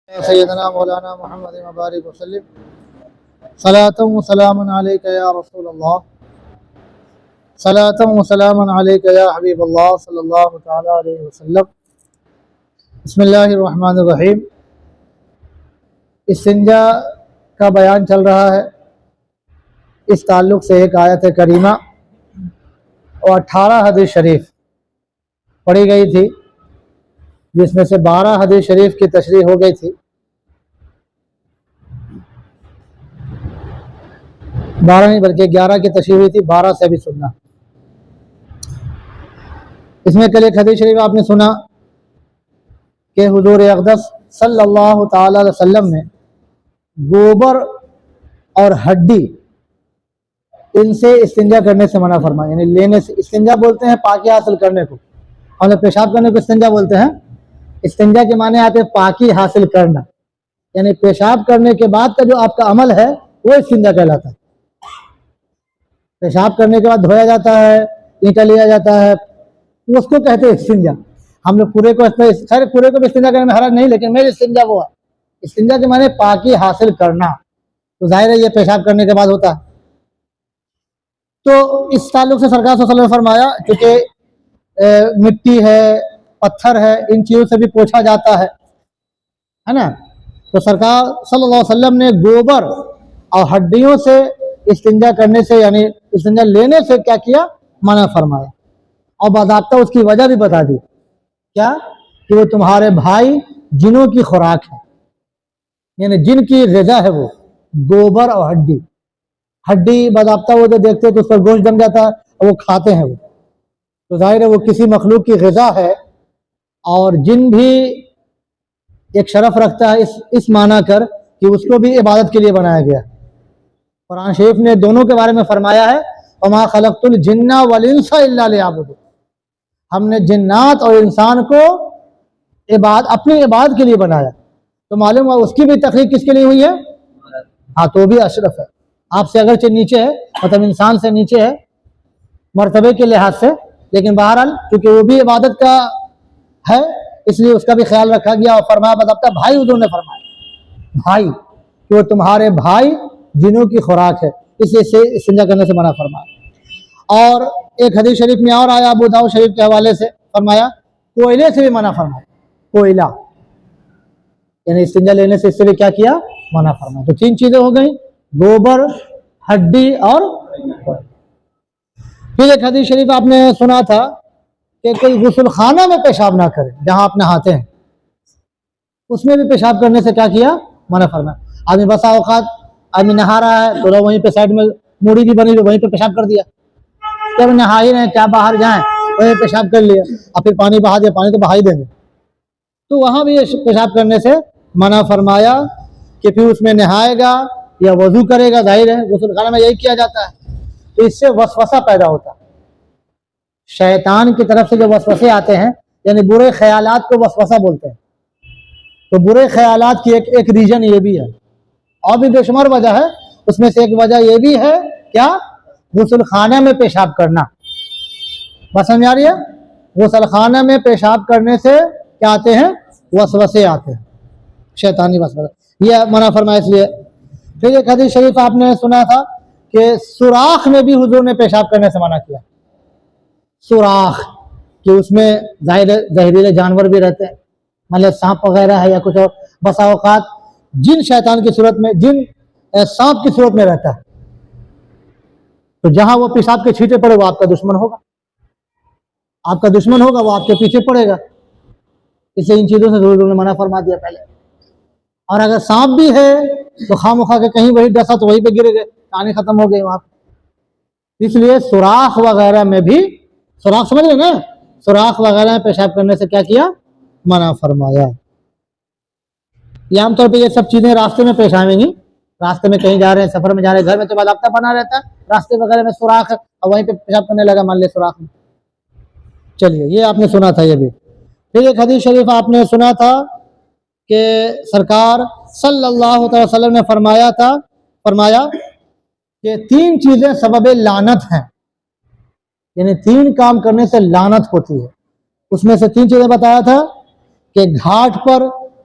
سیدنا مولانا محمد مبارک وسلم صلاۃ و سلام علیک یا رسول اللہ صلاۃ و سلام علیک یا حبیب اللہ صلی اللہ تعالی علیہ وسلم۔ بسم اللہ الرحمن الرحیم۔ استنجا کا بیان چل رہا ہے، اس تعلق سے ایک آیت کریمہ اور 18 حدیث شریف پڑھی گئی تھی، جس میں سے 12 حدیث شریف کی تشریح ہو گئی تھی، 12 نہیں بلکہ 11 کی تشریح ہوئی تھی، 12 سے بھی سننا۔ اس میں کل ایک حدیث شریف آپ نے سنا کہ حضور اقدس صلی اللہ تعالی علیہ وسلم نے گوبر اور ہڈی ان سے استنجا کرنے سے منع فرمایا، یعنی لینے سے۔ استنجا بولتے ہیں پاکی حاصل کرنے کو، اور پیشاب کرنے کو استنجا بولتے ہیں۔ استنجا کے معنی آتے ہیں پاکی حاصل کرنا، یعنی پیشاب کرنے کے بعد کا جو آپ کا عمل ہے وہ استنجا کہلاتا ہے۔ پیشاب کرنے کے بعد دھویا جاتا ہے، اینٹا لیا جاتا ہے، اس کو کہتے ہیں استنجا۔ ہم لوگ پورے کو خیر پورے کو بھی استنجا کرنے میں حرج نہیں، لیکن میری استنجا وہ ہے۔ استنجا کے معنی پاکی حاصل کرنا، تو ظاہر ہے یہ پیشاب کرنے کے بعد ہوتا ہے۔ تو اس تعلق سے سرکار صلی اللہ علیہ وسلم نے فرمایا، کیونکہ مٹی ہے، پتھر ہے، ان چیزوں سے بھی پوچھا جاتا ہے نا، تو سرکار صلی اللہ علیہ وسلم نے گوبر اور ہڈیوں سے استنجا کرنے سے، یعنی استنجا لینے سے کیا کیا؟ منع فرمایا، اور باضابطہ اس کی وجہ بھی بتا دی، کیا کہ وہ تمہارے بھائی جنوں کی خوراک ہے، یعنی جن کی غذا ہے وہ گوبر اور ہڈی۔ ہڈی باضابطہ وہ جو دیکھتے تو اس پر گوشت جم جاتا ہے اور وہ کھاتے ہیں، وہ تو ظاہر ہے وہ کسی مخلوق کی غذا ہے، اور جن بھی ایک شرف رکھتا ہے اس معنی کر کہ اس کو بھی عبادت کے لیے بنایا گیا۔ قرآن شریف نے دونوں کے بارے میں فرمایا ہے، وَمَا خَلَقْتُ الْجِنَّ وَالْإِنسَ إِلَّا لِيَعْبُدُونِ۔ ہم نے جنات اور انسان کو اپنی عبادت کے لیے بنایا، تو معلوم ہوا اس کی بھی تخلیق کس کے لیے ہوئی ہے؟ ہاں، تو بھی اشرف ہے، آپ سے اگرچہ نیچے ہے، مطلب انسان سے نیچے ہے مرتبے کے لحاظ سے، لیکن بہرحال کیونکہ وہ بھی عبادت کا ہے، اس لیے اس کا بھی خیال رکھا گیا، اور فرمایا باضابطہ بھائی، حضور نے فرمایا بھائی، کہ وہ تمہارے بھائی جنوں کی خوراک ہے، اس لیے سے استنجا کرنے سے منع فرمایا۔ اور ایک حدیث شریف میں اور آیا ابو داؤد شریف کے حوالے سے، فرمایا کوئلے سے بھی منع فرمایا، کوئلہ، یعنی استنجا لینے سے اس سے بھی کیا کیا؟ منع فرمایا۔ تو 3 چیزیں ہو گئیں، گوبر، ہڈی اور کوئلہ۔ پھر ایک حدیث شریف آپ نے سنا تھا کہ کوئی غسل خانہ میں پیشاب نہ کرے، جہاں آپ نہاتے ہیں، اس میں بھی پیشاب کرنے سے کیا کیا؟ منع فرمایا۔ آدمی بسا اوقات آدمی نہا رہا ہے تو وہیں پہ سائڈ میں موڑی بھی بنی، وہیں پہ پیشاب کر دیا، جب نہا ہی رہے کیا باہر جائیں وہیں پیشاب کر لیا، اور پھر پانی بہا دیا، پانی تو بہا ہی دیں گے، تو وہاں بھی پیشاب کرنے سے منع فرمایا کہ پھر اس میں نہائے گا یا وضو کرے گا، ظاہر ہے غسل خانہ میں یہی کیا جاتا ہے، تو اس سے وسوسہ پیدا ہوتا ہے۔ شیطان کی طرف سے جو وسوسے آتے ہیں، یعنی برے خیالات کو وسوسہ بولتے ہیں، تو برے خیالات کی ایک ریجن یہ بھی ہے، اور بھی بے شمار وجہ ہے، اس میں سے ایک وجہ یہ بھی ہے، کیا؟ غسل خانہ میں پیشاب کرنا۔ بس سمجھ آ رہی ہے؟ غسل خانہ میں پیشاب کرنے سے کیا آتے ہیں؟ وسوسے آتے ہیں، شیطانی وسوسے، یہ منع فرمایا اس لیے۔ پھر ایک حدیث شریف آپ نے سنا تھا کہ سوراخ میں بھی حضور نے پیشاب کرنے سے منع کیا۔ سوراخ کہ اس میں ظاہر زہریلے جانور بھی رہتے ہیں، مطلب سانپ وغیرہ ہے یا کچھ اور، بسا اوقات جن شیطان کی صورت میں، جن سانپ کی صورت میں رہتا ہے، تو جہاں وہ پیشاب کے چھینٹے پڑے وہ آپ کا دشمن ہوگا، آپ کا دشمن ہوگا، وہ آپ کے پیچھے پڑے گا، اس لیے ان چیزوں سے ضرور نے منع فرما دیا پہلے۔ اور اگر سانپ بھی ہے تو خواہ کے کہیں وہی ڈسا تو وہیں پہ گرے گئے، کہانی ختم ہو گئی وہاں پہ۔ اس لیے سوراخ وغیرہ میں بھی، سوراخ سمجھ رہے نا، سوراخ وغیرہ میں پیشاب کرنے سے کیا کیا؟ منع فرمایا۔ یہ عام طور پہ یہ سب چیزیں راستے میں پیش آئیں گی، راستے میں کہیں جا رہے ہیں، سفر میں جا رہے ہیں، گھر میں تو باضابطہ بنا رہتا ہے، راستے وغیرہ میں سوراخ ہے اور وہیں پہ پیشاب کرنے لگا، مان لے سوراخ میں۔ چلیے، یہ آپ نے سنا تھا یہ بھی۔ پھر ایک حدیث شریف آپ نے سنا تھا کہ سرکار صلی اللہ علیہ وسلم نے فرمایا کہ 3 چیزیں سبب لعنت ہیں، یعنی 3 کام کرنے سے لعنت ہوتی ہے۔ اس میں سے 3 چیزیں بتایا تھا کہ گھاٹ پر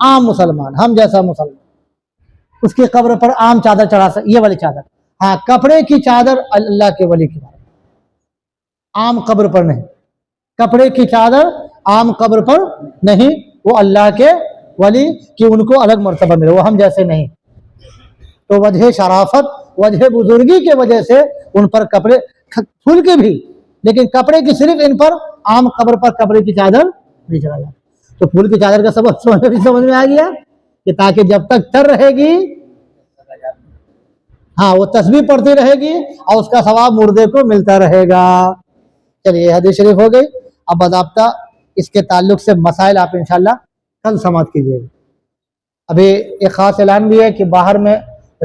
عام مسلمان، ہم جیسا مسلمان، اس کی قبر پر عام چادر چڑھا سکتے، یہ والی چادر. ہاں کپڑے کی چادر اللہ کے ولی کی بات، عام قبر پر نہیں. کپڑے کی چادر عام قبر پر نہیں، وہ اللہ کے ولی کہ ان کو الگ مرتبہ ملے، وہ ہم جیسے نہیں. تو وجہ شرافت، وجہ بزرگی کے وجہ سے ان پر کپڑے، پھول کے بھی، لیکن کپڑے کی صرف ان پر عام قبر پر کپڑے کی چادر نہیں چڑھا جاتا. تو پھول کی چادر کا سبب سمجھ میں آ گیا کہ تاکہ جب تک تر رہے گی، ہاں وہ تسبیح پڑھتی رہے گی اور اس کا ثواب مردے کو ملتا رہے گا. چلیے حدیث شریف ہو گئی. اب باضابطہ اس کے تعلق سے مسائل آپ انشاءاللہ کل سماعت کیجیے گا. ابھی ایک خاص اعلان بھی ہے کہ باہر میں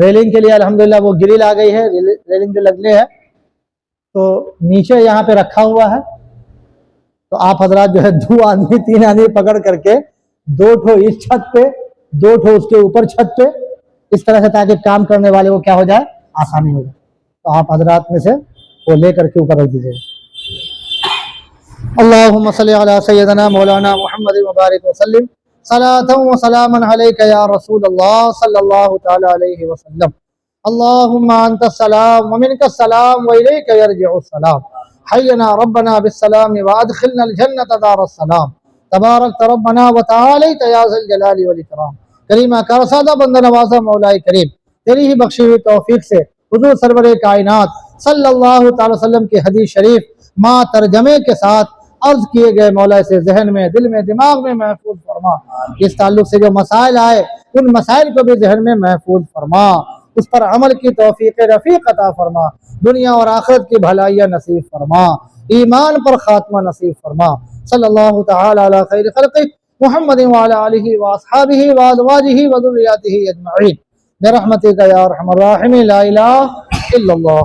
ریلنگ کے لیے الحمدللہ وہ گرل آ گئی ہے، ریلنگ جو لگنے ہے تو نیچے یہاں پہ رکھا ہوا ہے. تو آپ حضرات جو ہے 2 آدمی 3 آدمی پکڑ کر کے 2 ٹھو اس چھت پہ، 2 ٹھو اس کے اوپر چھت پہ، اس طرح سے تاکہ کام کرنے والے کو کیا ہو جائے، آسانی ہو جائے. تو آپ حضرات میں سے وہ لے کر کے اوپر رکھ دیجیے. اللہم صلی علی سیدنا مولانا محمد مبارک وسلم صلاۃ و سلاما علیک یا رسول اللہ صلی اللہ تعالی علیہ وسلم. اللہم انت السلام ومنک السلام والیک یرجع السلام. حینا ربنا بالسلام وادخلنا الجنة دار السلام. تبارک ربنا وتعالیت یا ذی الجلال والاکرام. کریمہ کار سادہ بندہ نوازہ مولا کریم، تیری ہی بخشی ہوئی توفیق سے حضور سرور کائنات صلی اللہ تعالی وسلم کی حدیث شریف ماں ترجمے کے ساتھ عرض کیے گئے مولا سے ذہن میں، دل میں، دماغ میں محفوظ فرما. اس تعلق سے جو مسائل آئے ان مسائل کو بھی ذہن میں محفوظ فرما، اس پر عمل کی توفیق رفیق عطا فرما، دنیا اور آخرت کی بھلائیاں نصیب فرما، ایمان پر خاتمہ نصیب فرما. صلی اللہ تعالی علی خیر خلقہ محمد وعلی آلہ واصحابہ وازواجہ وذریاتہ اجمعین برحمتک یا ارحم الراحمین. لا الہ الا اللہ.